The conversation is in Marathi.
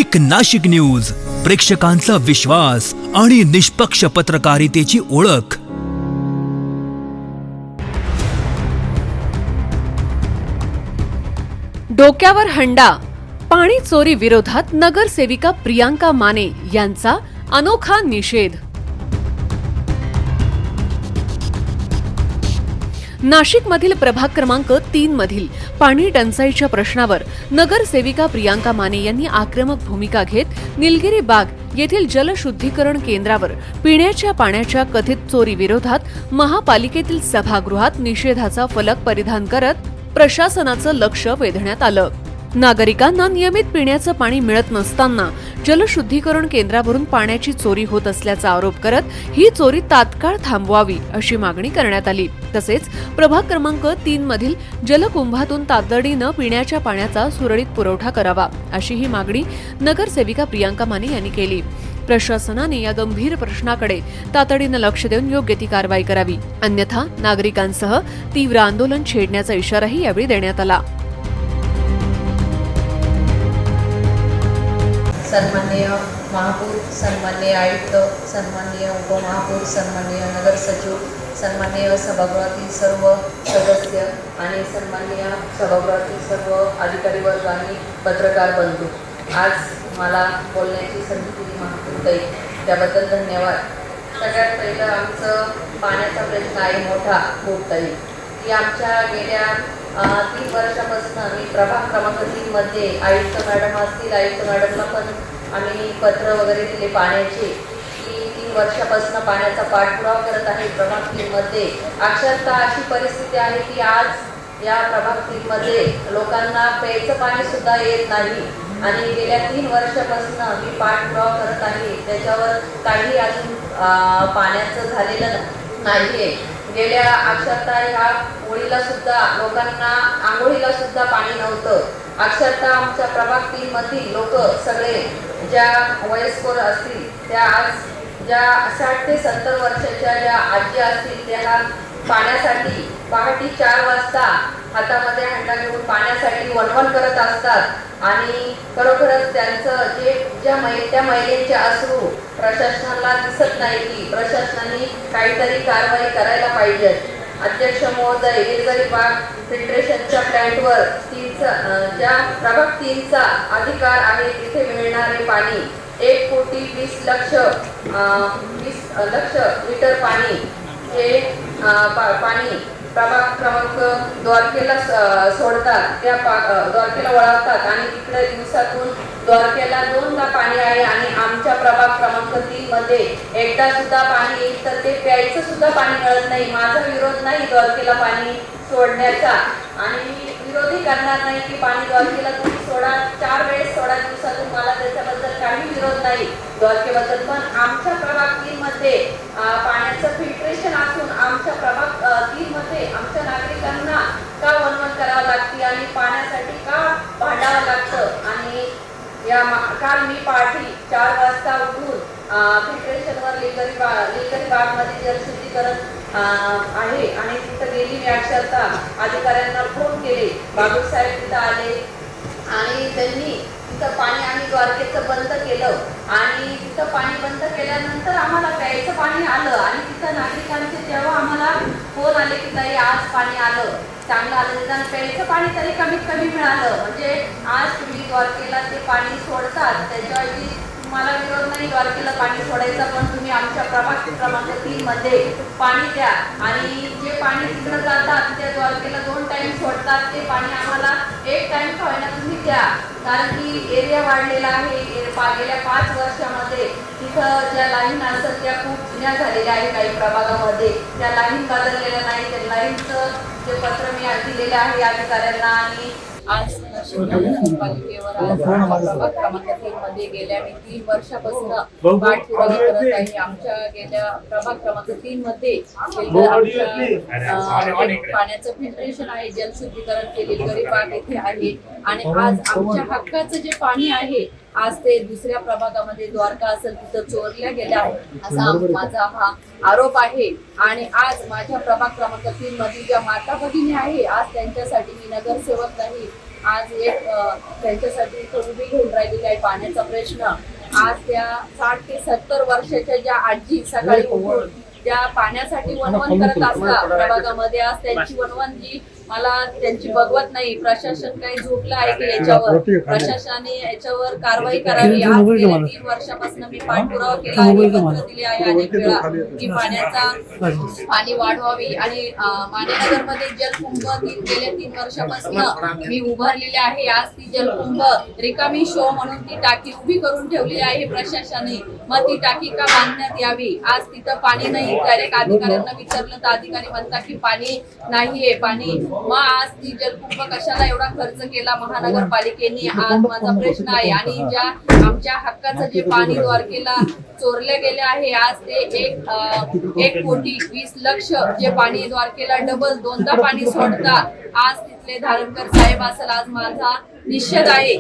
एक नाशिक न्यूज, प्रेक्षकांचा विश्वास आणि निष्पक्ष पत्रकारितेची ओळख। डोक्यावर हंडा, पाणी चोरी विरोधात नगरसेविका प्रियांका माने यांचा अनोखा निषेध। नाशिकमधील प्रभाग क्रमांक 3 मधील पाणी टंचाईच्या प्रश्नावर नगरसेविका प्रियांका माने यांनी आक्रमक भूमिका घेत निलगिरी बाग येथील जलशुद्धीकरण केंद्रावर पिण्याच्या पाण्याच्या कथित चोरी विरोधात महापालिकेतील सभागृहात निषेधाचा फलक परिधान करत प्रशासनाचं लक्ष वेधण्यात आलं। नागरिकांना नियमित पिण्याचं पाणी मिळत नसताना जलशुद्धीकरण केंद्रावरून पाण्याची चोरी होत असल्याचा आरोप करत ही चोरी तात्काळ थांबवावी अशी मागणी करण्यात आली। तसेच प्रभाग क्रमांक 3 मधील जलकुंभातून तातडीनं पिण्याच्या पाण्याचा सुरळीत पुरवठा करावा अशी ही मागणी नगरसेविका प्रियांका माने यांनी केली। प्रशासनाने या गंभीर प्रश्नाकडे तातडीनं लक्ष देऊन योग्य ती कारवाई करावी, अन्यथा नागरिकांसह तीव्र आंदोलन छेडण्याचा इशाराही यावेळी देण्यात आला। सन्माननीय महापौर, सन्माननीय आयुक्त, सन्माननीय उपमहापौर, सन्माननीय नगर सचिव, सन्माननीय सभागृहातील सर्व सदस्य आणि सन्माननीय सभागृहातील सर्व अधिकारी वर्ग आणि पत्रकार बंधू, आज मला बोलण्याची संधी दिली महापौरताई, त्याबद्दल धन्यवाद। सगळ्यात पहिलं आमचं पाण्याचा प्रश्न आहे मोठा खूपताई, की आमच्या गेल्या 3 वर्षापासून मी प्रभाग क्रमांक 3 मध्ये आयुक्त मॅडम असतील, आयुक्त मॅडमला पण आम्ही पत्र वगैरे दिले पाण्याचे, की 3 वर्षापासून पाण्याचा पाठपुरावा करत आहे। प्रभाग 3 मध्ये अक्षरशः अशी परिस्थिती आहे की आज या प्रभाग 3 मध्ये लोकांना प्यायचं पाणी सुद्धा येत नाही आणि गेल्या 3 वर्षापासून मी पाठपुरावा करत आहे, त्याच्यावर काही अजून पाण्याचं झालेलं नाहीये। गेल्या अक्षरशः ह्या होळीला सुद्धा लोकांना आंघोळीला सुद्धा पाणी नव्हतं। अक्षरशः आमच्या प्रभाग 3 मधील लोक सगळे ज्या वयस्कर असतील त्या आज ज्या 60 ते 70 वर्षाच्या ज्या आजी असतील त्या पाण्यासाठी पहाटे 4 वाजता हातामध्ये हंडा घेऊन पाण्यासाठी वणवण करत असतात आणि खरोखरच त्यांचं त्या महिलेचे अश्रू प्रशासनाला दिसत नाही की प्रशासनाने काहीतरी कारवाई करायला पाहिजे। अध्यक्ष महोदय, निलगिरी बाग फिल्ट्रेशनच्या प्लॅन्टवर ज्या प्रभाग 3चा अधिकार आहे तिथे मिळणारे पाणी 1,20 लक्ष लिटर पाणी हे पाणी प्रभाग क्रमांक द्वारकेला सोडतात, त्या द्वारकेला वळवतात आणि तिकडे दिवसातून द्वारकेला 2दा पाणी आहे आणि आमच्या प्रभाग क्रमांक 3 मध्ये एकदा सुद्धा पाणी येईल तर ते प्यायचं सुद्धा पाणी मिळत नाही। माझा विरोध नाही द्वारकेला पाणी सोडण्याचा आणि मी विरोधी करणार नाही की पाणी द्वारकेला तुम्ही सोडा, 4 वेळेस सोडा दिवसातून, मला त्याच्याबद्दल काही विरोध नाही द्वारकेबद्दल, पण आमच्या प्रभाग 3 मध्ये पाण्याचं फिल्ट्रेशन असून आमच्या प्रभाग 3 मध्ये आमच्या नागरिकांना का वणवण करावं लागते आणि पाण्यासाठी का भांडावं लागतं। आणि काल मी पहाटे 4 वाजता उठून फिल्ट्रेशनवर लिलगिरी बागमध्ये जलशुद्धीकरण आहे आणि तिथं गेली मी अक्षरशः अधिकाऱ्यांना फोन केले, बाबू साहेब तिथं आले आणि त्यांनी तिथं पाणी आम्ही द्वारकेचं बंद केलं आणि तिथं पाणी बंद केल्यानंतर आम्हाला प्यायचं पाणी आलं आणि तिथं नागरिकांचे जेव्हा आम्हाला फोन आले की ताई आज पाणी आलं, चांगलं आलं, निदान प्यायचं पाणी तरी कमीत कमी मिळालं। म्हणजे आज तुम्ही द्वारकेला ते पाणी सोडतात त्याच्याऐवजी मला विरोध नाही द्वारकेला पाणी सोडायचा, पण तुम्ही आमच्या प्रभाग क्रमांक 3 मध्ये पाणी द्या आणि जे पाणी तिकडं जातात त्या द्वारकेला 2 टाइम सोडतात ते पाणी आम्हाला 1 टाइम का होईना तुम्ही द्या, कारण की एरिया वाढलेला आहे। गेल्या 5 वर्षामध्ये तिथं ज्या लाईन असतात त्या खूप जुन्या झालेल्या आहेत, काही प्रभागामध्ये त्या लाईन बदललेल्या नाही। त्या लाईनचं जे पत्र मी दिलेलं आहे अधिकाऱ्यांना आणि आज पालिकेवर आज प्रभाग क्रमांक 3 मध्ये गेल्या 3 वर्षापासून पाठपुरावा करत आहे। आमच्या गेल्या प्रभाग क्रमांक 3 मध्ये पाण्याचं फिल्ट्रेशन आहे, जलशुद्धीकरण केले गरीब बाग येथे आहे आणि आज आमच्या हक्काचं जे पाणी आहे आज ते दुसऱ्या प्रभागामध्ये द्वारका असेल तिथं चोरल्या गेल्या आहे असा माझा हा आरोप आहे। आणि आज माझ्या प्रभाग क्रमांक 3 मधील ज्या माता भगिनी आहे आज त्यांच्यासाठी मी नगरसेवक नाही आज एक त्यांच्यासाठी इथं उभी घेऊन राहिलेली आहे पाण्याचा प्रश्न. आज त्या 60 ते 70 वर्षाच्या ज्या आजी सकाळी उठून त्या पाण्यासाठी वणवण करत असतात प्रभागामध्ये, आज त्यांची वणवण जी मला त्यांची बघवत नाही. प्रशासन काही झोपलं आहे की याच्यावर प्रशासनाने याच्यावर कारवाई करावी. आज गेल्या 3 वर्षापासून मी पाठपुरावा केला आहे, पत्र दिले आहे अनेक वेळा की पाणी वाढवावी. आणि मानेनगरमध्ये जलकुंभ गेल्या 3 वर्षापासून मी उभारलेले आहे. आज ती जलकुंभ रिकामी शो म्हणून ती टाकी उभी करून ठेवली आहे प्रशासनाने. मग ती टाकी का बांधण्यात यावी. आज तिथं पाणी नाही. डायरेक्ट अधिकाऱ्यांना विचारलं तर अधिकारी म्हणतात की पाणी नाहीये पाणी. मग आज ती जलकुंभ कशाला एवढा खर्च केला महानगरपालिकेने, आज माझा प्रश्न आहे. आणि ज्या आमच्या हक्काचं जे पाणी द्वारकेला चोरले गेले आहे, आज ते 1 कोटी 20 लक्ष जे पाणी द्वारकेला डबल 2दा पाणी सोडतात. आज तिथले धारणकर साहेब असेल, आज माझा निषेध आहे.